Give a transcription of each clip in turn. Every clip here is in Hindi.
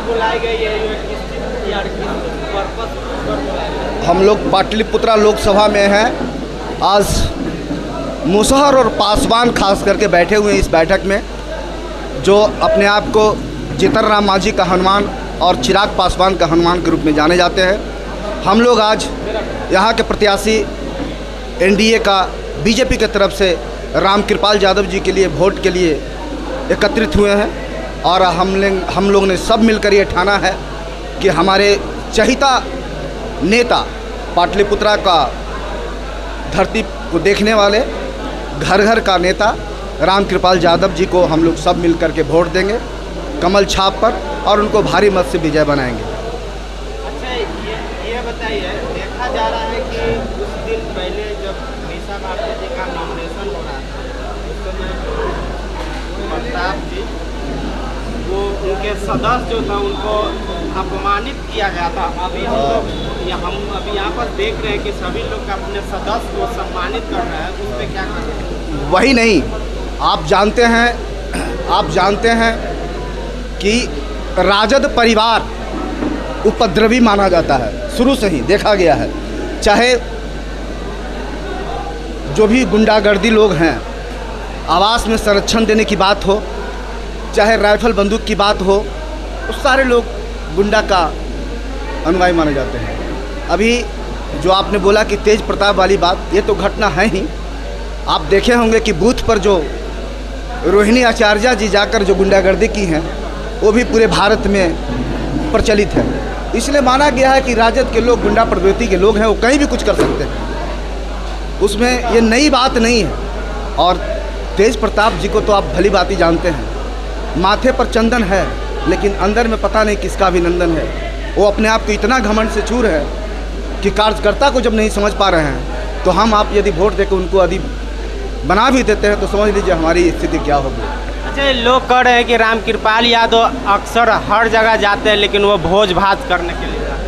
बुलाए गए ये पर्पस पर बुलाए गए? हम लोग पाटलिपुत्रा लोकसभा में हैं। आज मुसहर और पासवान खास करके बैठे हुए हैं इस बैठक में, जो अपने आप को जीतन राम मांझी का हनुमान और चिराग पासवान का हनुमान के रूप में जाने जाते हैं। हम लोग आज यहाँ के प्रत्याशी एनडीए का बीजेपी की तरफ से रामकृपाल यादव जी के लिए वोट के लिए एकत्रित हुए हैं और हम लोग ने सब मिलकर ये ठाना है कि हमारे चहिता नेता पाटलिपुत्रा का धरती को देखने वाले घर घर का नेता रामकृपाल यादव जी को हम लोग सब मिलकर के वोट देंगे कमल छाप पर और उनको भारी मत से विजय बनाएंगे। अच्छा, ये बताइए, देखा जा रहा है कि कुछ दिन पहले जब मीसा भारती जी का नॉमिनेशन हो रहा था उस समय प्रताप जी वो उनके सदस्य जो था उनको अपमानित किया गया था। अभी हम अभी यहाँ पर देख रहे हैं कि सभी लोग अपने सदस्य को सम्मानित कर रहे हैं, उस पर क्या कर रहे हैं? वही नहीं, आप जानते हैं कि राजद परिवार उपद्रवी माना जाता है, शुरू से ही देखा गया है। चाहे जो भी गुंडागर्दी लोग हैं, आवास में संरक्षण देने की बात हो, चाहे राइफल बंदूक की बात हो, उस सारे लोग गुंडा का अनुयायी माने जाते हैं। अभी जो आपने बोला कि तेज प्रताप वाली बात, ये तो घटना है ही। आप देखे होंगे कि बूथ पर जो रोहिणी आचार्य जी जाकर जो गुंडागर्दी की हैं वो भी पूरे भारत में प्रचलित है। इसलिए माना गया है कि राजद के लोग गुंडा प्रवृत्ति के लोग हैं, वो कहीं भी कुछ कर सकते हैं, उसमें ये नई बात नहीं है। और तेज प्रताप जी को तो आप भली बात ही जानते हैं, माथे पर चंदन है लेकिन अंदर में पता नहीं किसका अभिनंदन है। वो अपने आप को इतना घमंड से चूर है कि कार्यकर्ता को जब नहीं समझ पा रहे हैं तो हम आप यदि वोट देकर उनको यदि बना भी देते हैं तो समझ लीजिए हमारी स्थिति क्या होगी। अच्छा, लोग कह रहे हैं कि रामकृपाल यादव अक्सर हर जगह जाते हैं लेकिन वो भोज भात करने के लिए जाते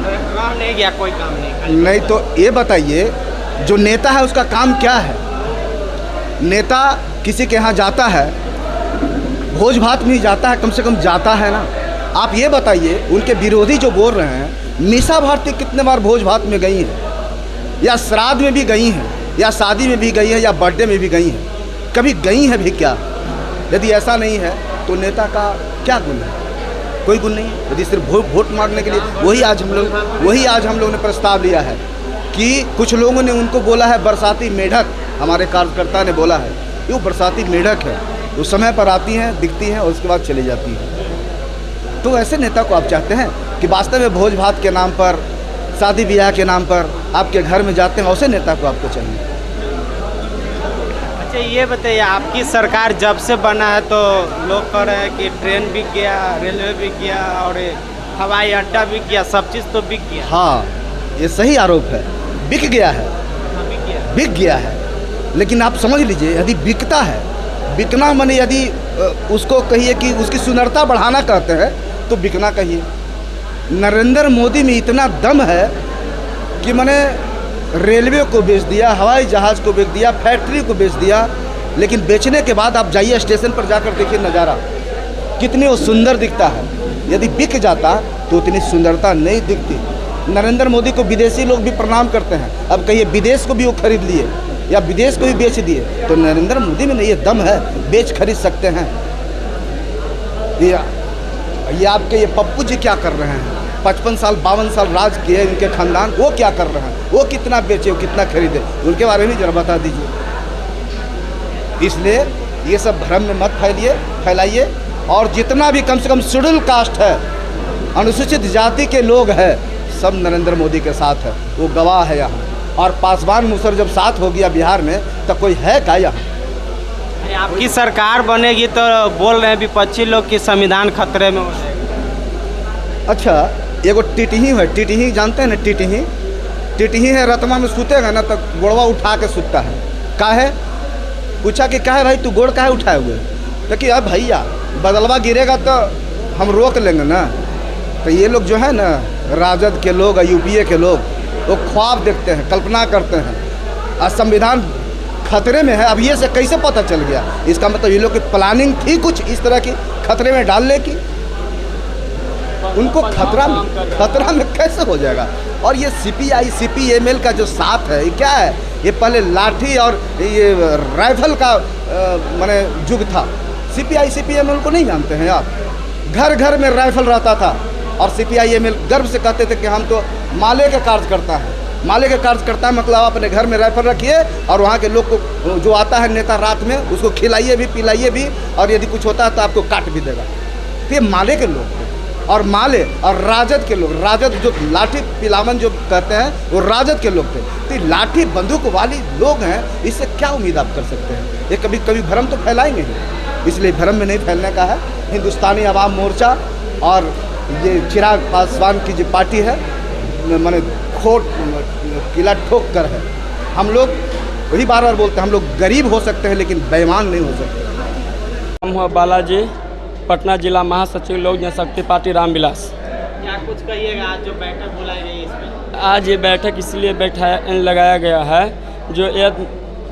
हैं, काम नहीं गया, कोई काम नहीं। तो ये बताइए, जो नेता है उसका काम क्या है? नेता किसी के यहाँ जाता है, भोज भात में ही जाता है, कम से कम जाता है ना। आप ये बताइए, उनके विरोधी जो बोल रहे हैं, मीसा भारती कितने बार भोज भात में गई हैं, या श्राद्ध में भी गई हैं, या शादी में भी गई हैं, या बर्थडे में भी गई हैं? कभी गई हैं भी क्या? यदि ऐसा नहीं है तो नेता का क्या गुण है? कोई गुण नहीं है। यदि सिर्फ वोट मांगने के लिए, वही आज हम लोग ने प्रस्ताव लिया है कि कुछ लोगों ने उनको बोला है बरसाती मेढक, हमारे कार्यकर्ता ने बोला है कि वो बरसाती मेढक है, वो समय पर आती हैं, दिखती हैं और उसके बाद चली जाती हैं। तो ऐसे नेता को आप चाहते हैं कि वास्तव में भोज भात के नाम पर, शादी ब्याह के नाम पर आपके घर में जाते हैं, वैसे नेता को आपको चाहिए। अच्छा, ये बताइए, आपकी सरकार जब से बना है तो लोग कह रहे हैं कि ट्रेन बिक गया, रेलवे बिक गया और हवाई अड्डा बिक गया, सब चीज़ तो बिक गया। हाँ, ये सही आरोप है, बिक गया है, बिक गया है। लेकिन आप समझ लीजिए, यदि बिकता है, बिकना माने यदि उसको कहिए कि उसकी सुंदरता बढ़ाना कहते हैं तो बिकना कहिए। नरेंद्र मोदी में इतना दम है कि मैंने रेलवे को बेच दिया, हवाई जहाज़ को बेच दिया, फैक्ट्री को बेच दिया, लेकिन बेचने के बाद आप जाइए स्टेशन पर जाकर देखिए नज़ारा, कितनी वो सुंदर दिखता है। यदि बिक जाता तो उतनी सुंदरता नहीं दिखती। नरेंद्र मोदी को विदेशी लोग भी प्रणाम करते हैं, अब कहिए विदेश को भी वो खरीद लिए या विदेश को भी बेच दिए, तो नरेंद्र मोदी में ये दम है, बेच खरीद सकते हैं। ये आपके ये पप्पू जी क्या कर रहे हैं? 55 साल 52 साल राज किए उनके खानदान, वो क्या कर रहे हैं? वो कितना बेचे, वो कितना खरीदे, उनके बारे में जरा बता दीजिए। इसलिए ये सब भ्रम में मत फैलाइए और जितना भी कम से कम शेड्यूल कास्ट है, अनुसूचित जाति के लोग हैं, सब नरेंद्र मोदी के साथ है, वो गवाह है यहाँ। और पासवान मुसहर जब साथ हो गया बिहार में तो कोई है क्या यहाँ? आपकी सरकार बनेगी तो बोल रहे हैं विपक्षी लोग कि संविधान खतरे में हो जाएगा। अच्छा, एगो टिटही है, टिटही जानते हैं ना? टिटही है, रतमा में सूतेगा ना तो गोड़वा उठा के सूतता है। काहे? पूछा कि काहे भाई तू गोड़ काहे उठाए हुए? तो कि अब भैया बदलवा गिरेगा तो हम रोक लेंगे ना। तो ये लोग जो है ना, राजद के लोग, यूपीए के लोग, वो ख्वाब देखते हैं, कल्पना करते हैं। और संविधान खतरे में है, अब ये से कैसे पता चल गया? इसका मतलब ये लोग की प्लानिंग थी कुछ इस तरह की खतरे में डालने की। उनको खतरा में कैसे हो जाएगा। और ये CPI CPML का जो साथ है, ये क्या है? ये पहले लाठी और ये राइफल का माने युग था। CPI CPML को नहीं जानते हैं आप? घर घर में राइफल रहता था और CPI-ML गर्व से कहते थे कि हम तो माले का कार्यकर्ता हैं। माले का कार्यकर्ता मतलब आप अपने घर में राइफल रखिए और वहाँ के लोग को जो आता है नेता रात में उसको खिलाइए भी पिलाइए भी, और यदि कुछ होता है तो आपको काट भी देगा। तो ये माले के लोग थे। और माले और राजद के लोग, राजद जो लाठी पिलावन जो कहते हैं वो राजद के लोग थे। तो लाठी बंदूक वाली लोग हैं, इससे क्या उम्मीद आप कर सकते हैं? ये कभी कभी भ्रम तो फैलाएंगे ही, इसलिए भ्रम में नहीं फैलने का है। हिंदुस्तानी आवाम मोर्चा और ये चिराग पासवान की जो पार्टी है माने खोट किला ठोक कर है। हम लोग वही बार बार बोलते हैं, हम लोग गरीब हो सकते हैं लेकिन बेईमान नहीं हो सकते। हम हुआ बालाजी, पटना जिला महासचिव लोक जनशक्ति पार्टी रामविलास। क्या कुछ कहिएगा आज जो बैठक बुलाई गई इसमें? आज ये बैठक इसलिए लगाया गया है, जो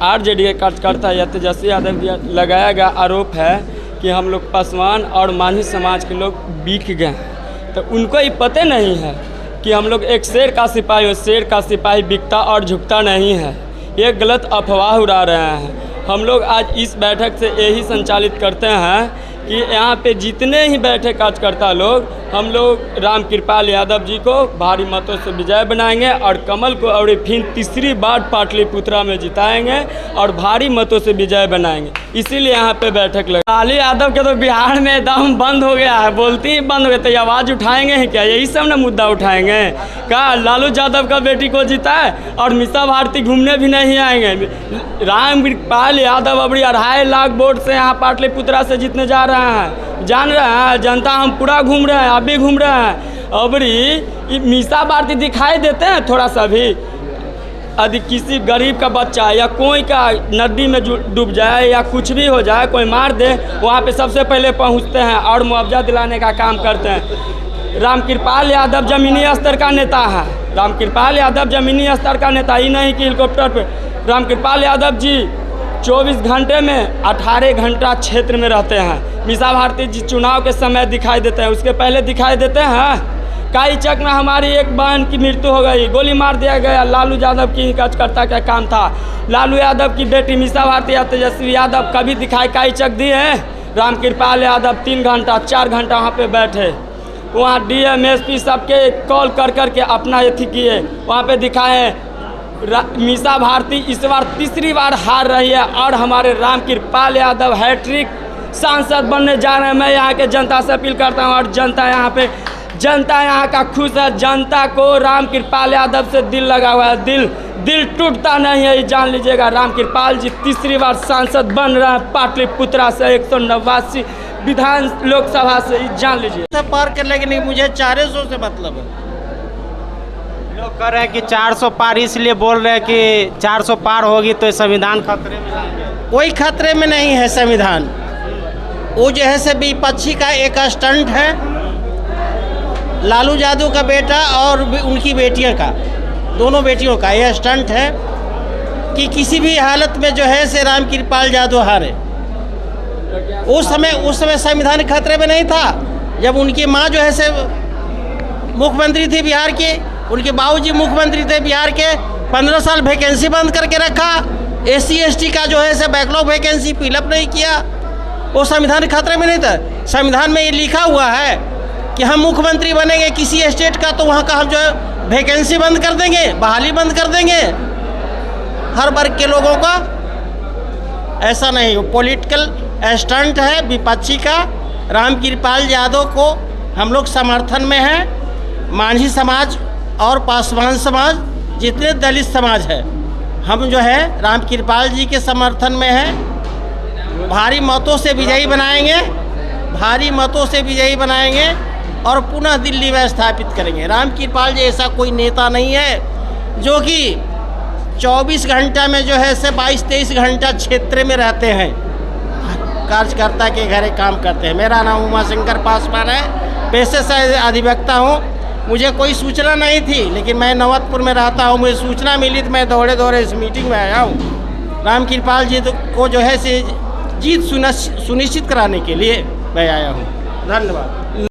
RJD के कार्यकर्ता या तेजस्वी यादव की लगाया गया आरोप है कि हम लोग पासवान और मांझी समाज के लोग बिक गए हैं। तो उनको ये पता नहीं है कि हम लोग एक शेर का सिपाही हो, शेर का सिपाही बिकता और झुकता नहीं है। ये गलत अफवाह उड़ा रहे हैं। हम लोग आज इस बैठक से यही संचालित करते हैं कि यहाँ पे जितने ही बैठे कार्यकर्ता लोग, हम लोग राम कृपाल यादव जी को भारी मतों से विजय बनाएंगे और कमल को और फिर तीसरी बार पाटलिपुत्रा में जिताएंगे और भारी मतों से विजय बनाएंगे। इसीलिए यहाँ पे बैठक लगी। लालू यादव के तो बिहार में दम बंद हो गया है, बोलते ही बंद हो गए। तो आवाज़ उठाएंगे ही क्या? यही सब ना मुद्दा उठाएंगे क्या? लालू यादव का बेटी को जिताए और मीसा भारती घूमने भी नहीं आएंगे। राम कृपाल यादव अबड़ी 2.5 लाख वोट से यहाँ पाटलिपुत्रा से जीतने जा रहे हैं। जान रहे हैं जनता, हम पूरा घूम रहे हैं, आप भी घूम रहे हैं। अबड़ी मीसा भारती दिखाई देते हैं थोड़ा सा भी? यदि किसी गरीब का बच्चा या कोई का नदी में डूब जाए या कुछ भी हो जाए, कोई मार दे, वहाँ पे सबसे पहले पहुँचते हैं और मुआवजा दिलाने का काम करते हैं। राम कृपाल यादव ज़मीनी स्तर का नेता है। राम कृपाल यादव ज़मीनी स्तर का नेता ही नहीं कि हेलीकॉप्टर पे। राम कृपाल यादव जी 24 घंटे में 18 घंटा क्षेत्र में रहते हैं। मीसा भारती जी चुनाव के समय दिखाई देते हैं, उसके पहले दिखाई देते हैं। काई चक में हमारी एक बहन की मृत्यु हो गई, गोली मार दिया गया। लालू यादव की कार्यकर्ता का काम था। लालू यादव की बेटी मीसा भारती या तेजस्वी यादव कभी दिखाई काई चक दिए हैं? राम कृपाल यादव 3 घंटा 4 घंटा वहाँ पे बैठे, वहाँ DM SP सबके कॉल कर कर के अपना एथी किए, वहाँ पे दिखाए। मीसा भारती इस बार तीसरी बार हार रही है और हमारे राम कृपाल यादव हैट्रिक सांसद बनने जा रहे हैं। मैं यहाँ के जनता से अपील करता हूँ और जनता यहाँ का खुश है। जनता को राम कृपाल यादव से दिल लगा हुआ है, दिल टूटता नहीं है, ये जान लीजिएगा। राम कृपाल जी तीसरी बार सांसद बन रहे हैं पाटलिपुत्रा से 189 विधान लोकसभा से, जान लीजिए। पार कर लेकिन नहीं, मुझे 400 से मतलब है। लोग कह रहे हैं कि 400 पार, इसलिए बोल रहे हैं कि 400 पार होगी तो संविधान खतरे में लाएंगे। कोई खतरे में नहीं है संविधान। वो जो है से विपक्षी का एक स्टंट है, लालू यादव का बेटा और उनकी बेटियों का, दोनों बेटियों का यह स्टंट है कि किसी भी हालत में जो है से राम कृपाल यादव हारे। उस समय संविधान खतरे में नहीं था। जब उनकी माँ जो है से मुख्यमंत्री थी बिहार की, उनके बाबूजी मुख्यमंत्री थे बिहार के, 15 साल वैकेंसी बंद करके रखा। SC ST का जो है से बैकलॉग वैकेंसी फिलअप नहीं किया। वो संविधान खतरे में नहीं था। संविधान में ये लिखा हुआ है कि हम मुख्यमंत्री बनेंगे किसी स्टेट का तो वहाँ का हम जो है वैकेंसी बंद कर देंगे, बहाली बंद कर देंगे हर वर्ग के लोगों का। ऐसा नहीं, वो पॉलिटिकल स्टंट है विपक्षी का। राम कृपाल यादव को हम लोग समर्थन में हैं। मांझी समाज और पासवान समाज, जितने दलित समाज है, हम जो है राम कृपाल जी के समर्थन में हैं। भारी मतों से विजयी बनाएंगे, भारी मतों से विजयी बनाएंगे और पुनः दिल्ली में स्थापित करेंगे। राम कृपाल जी ऐसा कोई नेता नहीं है जो कि 24 घंटा में जो है से 22-23 घंटा क्षेत्र में रहते हैं, कार्यकर्ता के घरे काम करते हैं। मेरा नाम उमाशंकर पासवान है, पेशे से अधिवक्ता हूँ। मुझे कोई सूचना नहीं थी, लेकिन मैं नवतपुर में रहता हूँ, मुझे सूचना मिली तो मैं दौड़े दौड़े इस मीटिंग में आया हूँ। राम कृपाल जी को जो है से जीत सुनिश्चित कराने के लिए मैं आया हूँ। धन्यवाद।